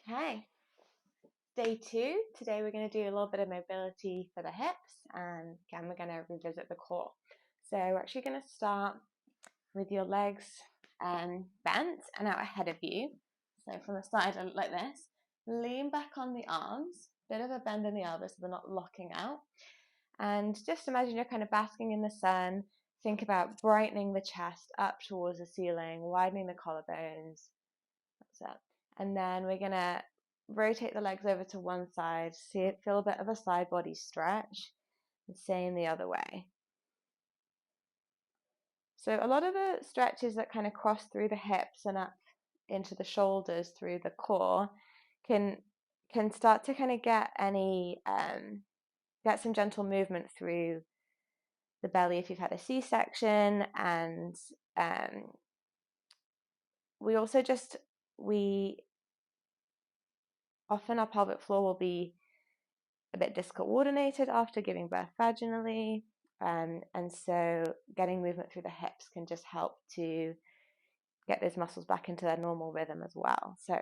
Okay, day 2. Today we're going to do a little bit of mobility for the hips, and again we're going to revisit the core. So we're actually going to start with your legs bent and out ahead of you. So from the side, I look like this. Lean back on the arms, bit of a bend in the elbows so they're not locking out. And just imagine you're kind of basking in the sun. Think about brightening the chest up towards the ceiling, widening the collarbones. That's it. And then we're going to rotate the legs over to one side, feel a bit of a side body stretch, and same the other way. So a lot of the stretches that kind of cross through the hips and up into the shoulders through the core can start to kind of get some gentle movement through the belly if you've had a C-section, and often our pelvic floor will be a bit discoordinated after giving birth vaginally, and so getting movement through the hips can just help to get those muscles back into their normal rhythm as well. So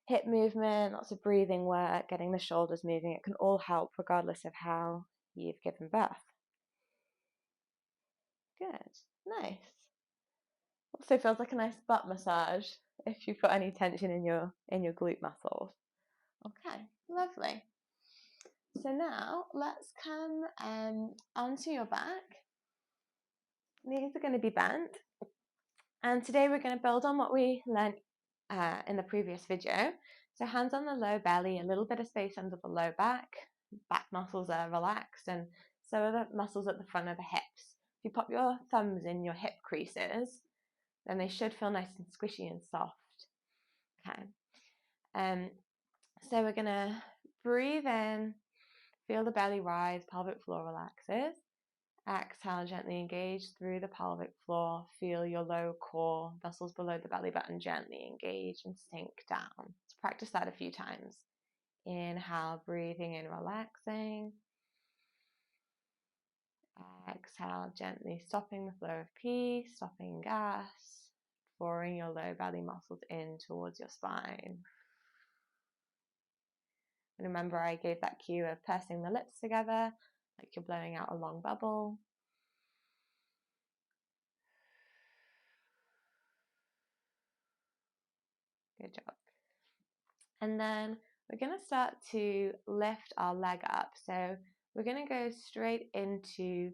hip movement, lots of breathing work, getting the shoulders moving, it can all help regardless of how you've given birth. Good, nice. Also feels like a nice butt massage if you've got any tension in your glute muscles. Okay, lovely. So now let's come onto your back. Knees are going to be bent. And today we're going to build on what we learned in the previous video. So hands on the low belly, a little bit of space under the low back. Back muscles are relaxed, and so are the muscles at the front of the hips. If you pop your thumbs in your hip creases, then they should feel nice and squishy and soft. Okay. So we're going to breathe in, feel the belly rise, pelvic floor relaxes. Exhale, gently engage through the pelvic floor. Feel your low core, muscles below the belly button gently engage and sink down. Let's practice that a few times. Inhale, breathing in, relaxing. Exhale, gently stopping the flow of pee, stopping gas, drawing your low belly muscles in towards your spine. And remember, I gave that cue of pursing the lips together, like you're blowing out a long bubble. Good job. And then we're going to start to lift our leg up. So we're going to go straight into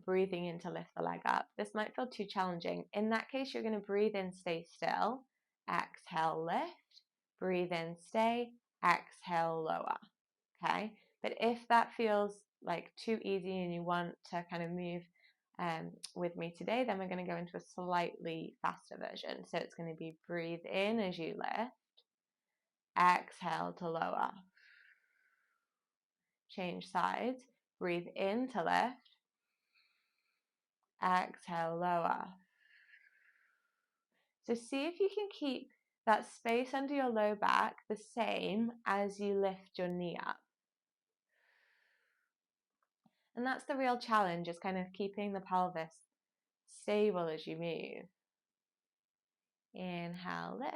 breathing in to lift the leg up. This might feel too challenging. In that case, you're going to breathe in, stay still. Exhale, lift. Breathe in, stay. Exhale, lower. Okay? But if that feels like too easy and you want to kind of move with me today, then we're going to go into a slightly faster version. So it's going to be breathe in as you lift. Exhale to lower. Change sides. Breathe in to lift. Exhale, lower. So see if you can keep that space under your low back the same as you lift your knee up. And that's the real challenge, is kind of keeping the pelvis stable as you move. Inhale, lift.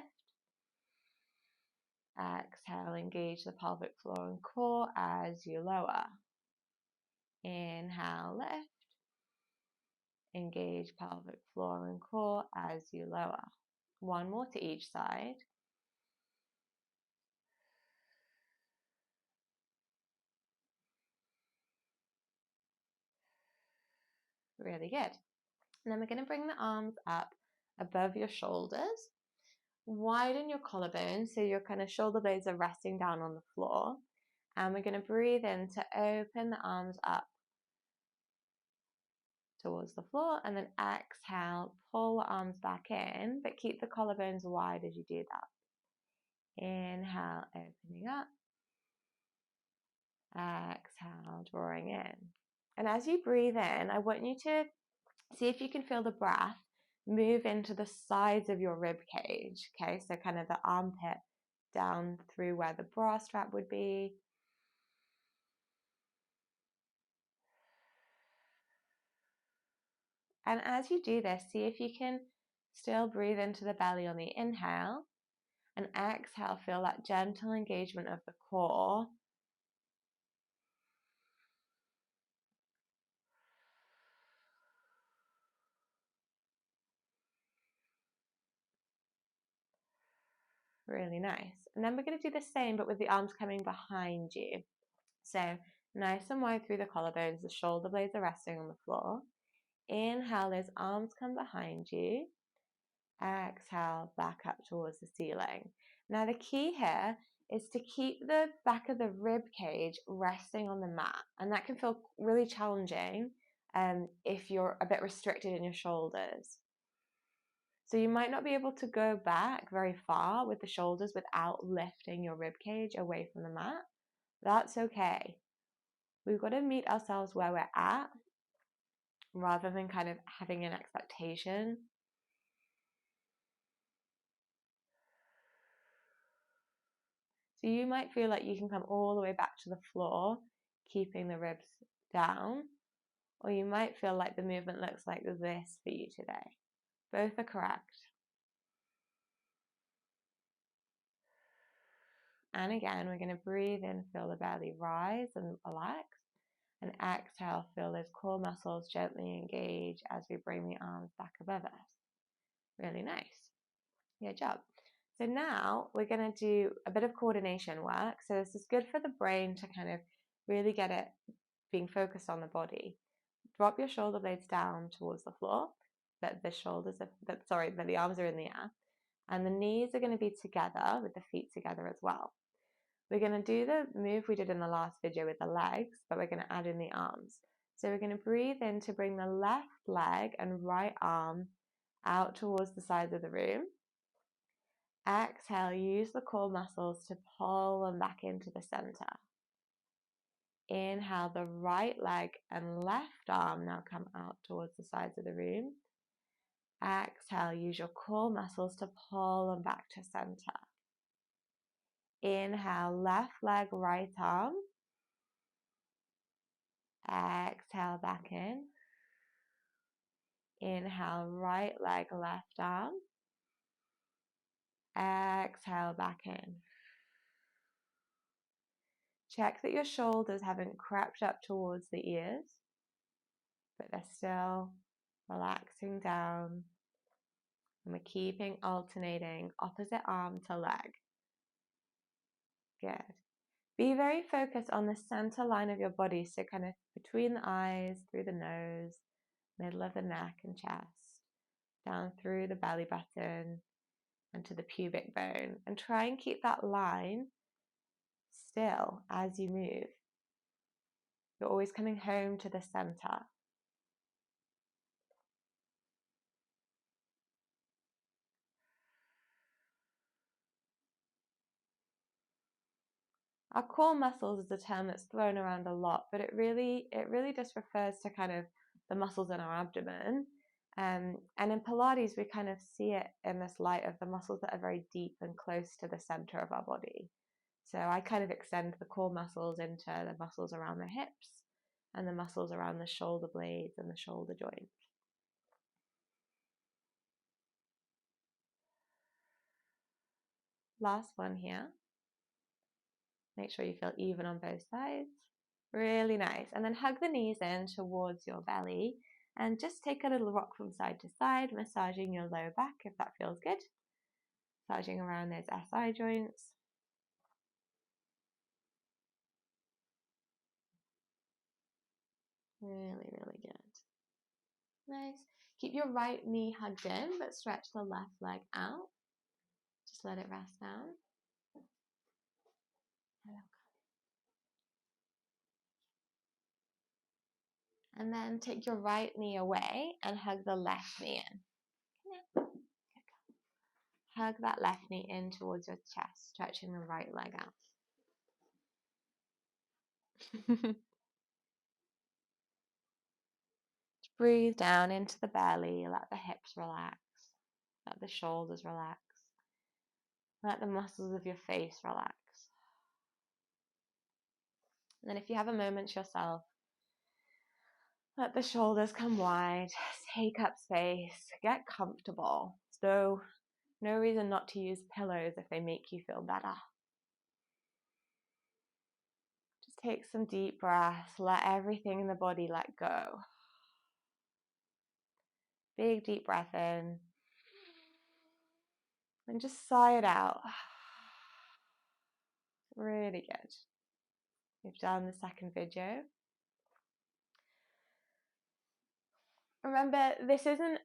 Exhale, engage the pelvic floor and core as you lower. Inhale, lift. Engage pelvic floor and core as you lower. One more to each side. Really good. And then we're going to bring the arms up above your shoulders. Widen your collarbone so your kind of shoulder blades are resting down on the floor. And we're going to breathe in to open the arms up towards the floor, and then exhale, pull the arms back in, but keep the collarbones wide as you do that. Inhale, opening up. Exhale, drawing in. And as you breathe in, I want you to see if you can feel the breath move into the sides of your rib cage. Okay, so kind of the armpit down through where the bra strap would be. And as you do this, see if you can still breathe into the belly on the inhale And exhale, feel that gentle engagement of the core. Really nice. And then we're going to do the same, but with the arms coming behind you. So nice and wide through the collarbones, the shoulder blades are resting on the floor. Inhale, those arms come behind you. Exhale, back up towards the ceiling. Now the key here is to keep the back of the rib cage resting on the mat. And that can feel really challenging if you're a bit restricted in your shoulders. So you might not be able to go back very far with the shoulders without lifting your rib cage away from the mat. That's okay. We've got to meet ourselves where we're at rather than kind of having an expectation. So you might feel like you can come all the way back to the floor, keeping the ribs down, or you might feel like the movement looks like this for you today. Both are correct. And again, we're going to breathe in, feel the belly rise and relax. And exhale, feel those core muscles gently engage as we bring the arms back above us. Really nice. Good job. So now we're going to do a bit of coordination work. So this is good for the brain to kind of really get it being focused on the body. Drop your shoulder blades down towards the floor, but the arms are in the air. And the knees are going to be together with the feet together as well. We're going to do the move we did in the last video with the legs, but we're going to add in the arms. So we're going to breathe in to bring the left leg and right arm out towards the sides of the room. Exhale, use the core muscles to pull them back into the center. Inhale, the right leg and left arm now come out towards the sides of the room. Exhale, use your core muscles to pull them back to center. Inhale, left leg, right arm. Exhale, back in. Inhale, right leg, left arm. Exhale, back in. Check that your shoulders haven't crept up towards the ears, but they're still relaxing down. And we're keeping alternating opposite arm to leg. Good. Be very focused on the center line of your body, so kind of between the eyes, through the nose, middle of the neck and chest, down through the belly button and to the pubic bone. And try and keep that line still as you move. You're always coming home to the center. Our core muscles is a term that's thrown around a lot, but it really just refers to kind of the muscles in our abdomen. And in Pilates, we kind of see it in this light of the muscles that are very deep and close to the center of our body. So I kind of extend the core muscles into the muscles around the hips and the muscles around the shoulder blades and the shoulder joints. Last one here. Make sure you feel even on both sides. Really nice. And then hug the knees in towards your belly and just take a little rock from side to side, massaging your low back if that feels good. Massaging around those SI joints. Really, really good. Nice. Keep your right knee hugged in, but stretch the left leg out. Just let it rest down. And then take your right knee away and hug the left knee in. Hug that left knee in towards your chest, stretching the right leg out. Breathe down into the belly, let the hips relax, let the shoulders relax, let the muscles of your face relax. And then if you have a moment to yourself, let the shoulders come wide, take up space, get comfortable. So no reason not to use pillows if they make you feel better. Just take some deep breaths, let everything in the body let go. Big deep breath in, and just sigh it out. Really good. We've done the second video. Remember, this isn't,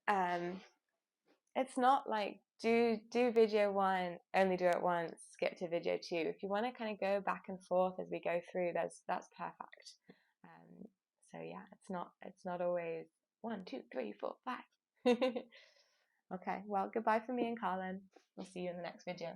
it's not like do video 1, only do it once, skip to video 2. If you want to kind of go back and forth as we go through, that's perfect. So yeah, it's not always 1, 2, 3, 4, 5. Okay, well, goodbye from me and Carlin. We'll see you in the next video.